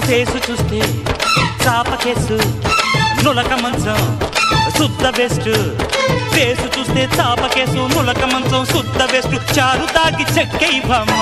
face చూస్తే చాప case నులక మంచం శుద్ధ బెస్ట్ ఫేసు చూస్తే చాప కేసు నులక మంచం శుద్ధ బెస్ట్ చారు తాగి చెక్కై భామా